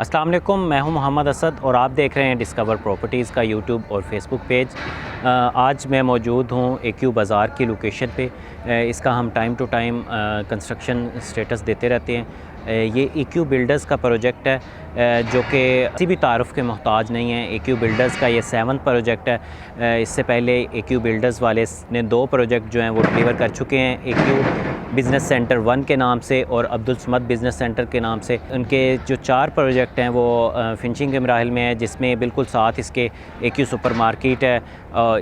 अस्सलाम वालेकुम, मैं हूं मोहम्मद असद और आप देख रहे हैं डिस्कवर प्रॉपर्टीज़ का यूट्यूब और फेसबुक पेज। आज मैं मौजूद हूं एक्यू बाज़ार की लोकेशन पे। इसका हम time to time construction status देते रहते हैं। ये एक्यू बिल्डर्स का प्रोजेक्ट है जो कि किसी भी तारुफ़ के मोहताज नहीं है। एक्यू बिल्डर्स का ये 7वां प्रोजेक्ट है। इससे पहले एक्यू बिल्डर्स वाले ने 2 प्रोजेक्ट जो हैं वो डिलीवर कर चुके हैं, एक्यू बिज़नेस सेंटर 1 के नाम से और अब्दुल समद बिज़नेस सेंटर के नाम से। उनके जो 4 प्रोजेक्ट हैं वो फिनिशिंग के मराहिल में है, जिसमें बिल्कुल साथ इसके एक्यू सुपर मार्केट है।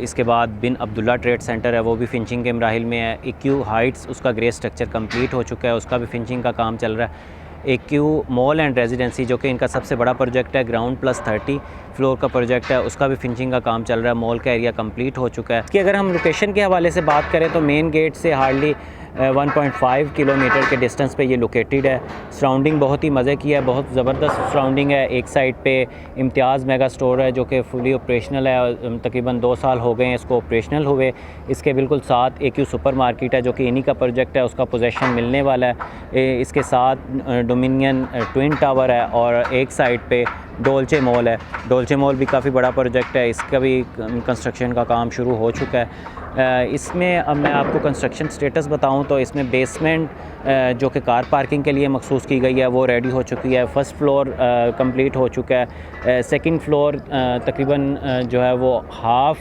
इसके बाद बिन अब्दुल्ला ट्रेड सेंटर है, वो भी फिनिशिंग के मराहिल में है। एक्यू हाइट्स उसका ग्रे स्ट्रक्चर कंप्लीट हो चुका है, उसका भी फिनिशिंग का काम चल रहा है। एक्यू मॉल एंड रेजिडेंसी जो कि इनका सबसे बड़ा प्रोजेक्ट है, ग्राउंड प्लस 30 फ्लोर का प्रोजेक्ट है, उसका भी फिनिशिंग का काम चल रहा है। मॉल का एरिया कंप्लीट हो चुका है। कि अगर हम लोकेशन के हवाले से बात करें तो मेन गेट से हार्डली 1.5 किलोमीटर के डिस्टेंस पे ये लोकेटेड है। सराउंडिंग बहुत ही मज़े की है, बहुत ज़बरदस्त सराउंडिंग है। एक साइड पे इम्तियाज़ मेगा स्टोर है जो कि फुली ऑपरेशनल है और तकरीबन 2 साल हो गए हैं इसको ऑपरेशनल हुए। इसके बिल्कुल साथ एक्यू सुपर मार्केट है जो कि इन्हीं का प्रोजेक्ट है, उसका पोजेसन मिलने वाला है। इसके साथ डोमिनियन ट्विन टावर है और एक साइड पे डोल्चे मॉल है। डोल्चे मॉल भी काफ़ी बड़ा प्रोजेक्ट है, इसका भी कंस्ट्रक्शन का काम शुरू हो चुका है। इसमें अब मैं आपको कंस्ट्रक्शन स्टेटस बताऊं तो इसमें बेसमेंट जो कि कार पार्किंग के लिए मखसूस की गई है वो रेडी हो चुकी है। फ़र्स्ट फ्लोर कंप्लीट हो चुका है। सेकंड फ्लोर तकरीबन जो है वो हाफ़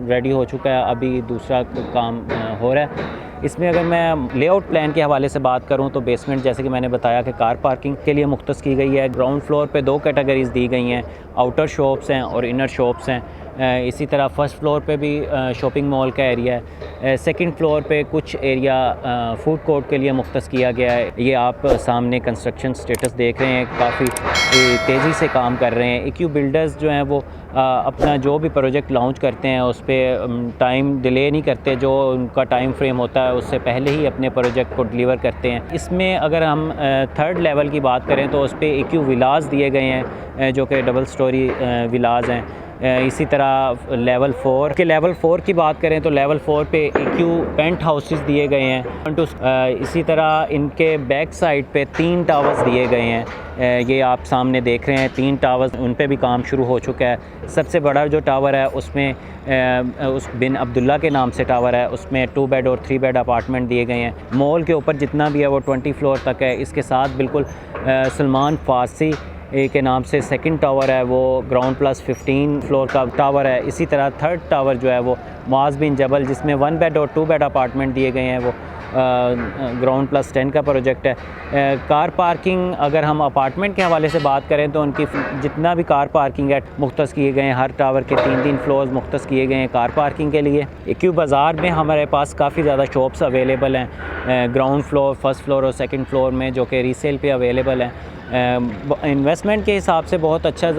रेडी हो चुका है, अभी दूसरा काम हो रहा है। इसमें अगर मैं लेआउट प्लान के हवाले से बात करूं तो बेसमेंट जैसे कि मैंने बताया कि कार पार्किंग के लिए मुख्तस की गई है। ग्राउंड फ्लोर पे 2 कैटेगरीज़ दी गई हैं, आउटर शॉप्स हैं और इनर शॉप्स हैं। इसी तरह फर्स्ट फ्लोर पे भी शॉपिंग मॉल का एरिया है। सेकंड फ्लोर पे कुछ एरिया फूड कोर्ट के लिए मुख्तस किया गया है। ये आप सामने कंस्ट्रक्शन स्टेटस देख रहे हैं, काफ़ी तेज़ी से काम कर रहे हैं। एक्यू बिल्डर्स जो हैं वो अपना जो भी प्रोजेक्ट लॉन्च करते हैं उस पर टाइम डिले नहीं करते, जो उनका टाइम फ्रेम होता है उससे पहले ही अपने प्रोजेक्ट को डिलीवर करते हैं। इसमें अगर हम 3rd लेवल की बात करें तो उस पर एक्यू विलाज दिए गए हैं जो कि डबल स्टोरी विलाज हैं। इसी तरह लेवल 4 की बात करें तो लेवल 4 पे एक्यू पेंट हाउसेस दिए गए हैं। इसी तरह इनके बैक साइड पे 3 टावर्स दिए गए हैं। ये आप सामने देख रहे हैं 3 टावर्स, उन पे भी काम शुरू हो चुका है। सबसे बड़ा जो टावर है उसमें उस बिन अब्दुल्ला के नाम से टावर है, उसमें 2 बेड और 3 बेड अपार्टमेंट दिए गए हैं। मॉल के ऊपर जितना भी है वो 20 फ्लोर तक है। इसके साथ बिल्कुल सलमान फारसी के नाम से सेकंड टावर है, वो ग्राउंड प्लस 15 फ्लोर का टावर है। इसी तरह 3rd टावर जो है वो मुआज़ बिन जबल, जिसमें 1 बेड और 2 बेड अपार्टमेंट दिए गए हैं, वो ग्राउंड प्लस 10 का प्रोजेक्ट है। कार पार्किंग अगर हम अपार्टमेंट के हवाले से बात करें तो उनकी जितना भी कार पार्किंग है मुख्तस किए गए हैं। हर टावर के 3-3 फ्लोर्स मुख्तस किए गए हैं कार पार्किंग के लिए। एक्यू बाज़ार में हमारे पास काफ़ी ज़्यादा शॉप्स अवेलेबल हैं, ग्राउंड फ्लोर, फर्स्ट फ्लोर और सेकंड फ्लोर में, जो कि रीसेल पे अवेलेबल हैं। इन्वेस्टमेंट के हिसाब से बहुत अच्छा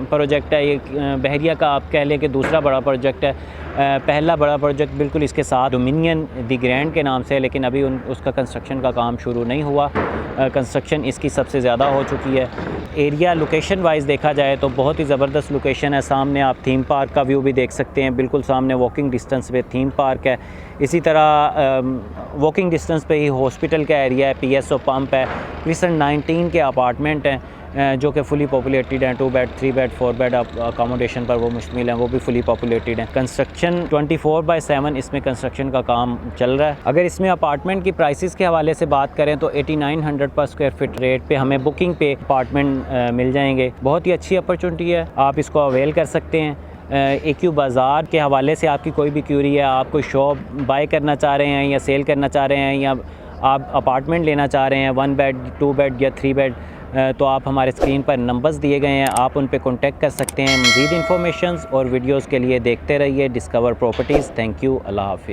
प्रोजेक्ट है ये। बहरिया का आप कह लें कि दूसरा बड़ा प्रोजेक्ट है। पहला बड़ा प्रोजेक्ट बिल्कुल इसके साथ डोमिनियन दी ग्रैंड के नाम से है, लेकिन अभी उसका कंस्ट्रक्शन का काम शुरू नहीं हुआ। कंस्ट्रक्शन इसकी सबसे ज़्यादा हो चुकी है। एरिया लोकेशन वाइज देखा जाए तो बहुत ही ज़बरदस्त लोकेशन है। सामने आप थीम पार्क का व्यू भी देख सकते हैं, बिल्कुल सामने वॉकिंग डिस्टेंस पे थीम पार्क है। इसी तरह वॉकिंग डिस्टेंस पे ही हॉस्पिटल का एरिया है, PSO पंप है, क्रिसेंट 19 के अपार्टमेंट हैं जो कि फुली पॉपुलेटेड हैं। 2 बेड 3 बेड 4 बेड अकोमोडेशन पर वो मुश्तमिल हैं, वो भी फुली पॉपुलेटेड हैं। कंस्ट्रक्शन 24/7 इसमें कंस्ट्रक्शन का काम चल रहा है। अगर इसमें अपार्टमेंट की प्राइसेस के हवाले से बात करें तो 8900 पर स्क्वायर फीट रेट पे हमें बुकिंग पे अपार्टमेंट मिल जाएंगे। बहुत ही अच्छी अपॉर्चुनिटी है, आप इसको अवेल कर सकते हैं। एक्यू बाज़ार के हवाले से आपकी कोई भी क्यूरी है, आप कोई शॉप बाय करना चाह रहे हैं या सेल करना चाह रहे हैं, या आप अपार्टमेंट लेना चाह रहे हैं 1 बेड 2 बेड या 3 बेड, तो आप हमारे स्क्रीन पर नंबर्स दिए गए हैं, आप उन पे कांटेक्ट कर सकते हैं। मज़ीद इन्फॉर्मेशंस और वीडियोज़ के लिए देखते रहिए डिस्कवर प्रॉपर्टीज़। थैंक यू, अल्लाह हाफ़िज़।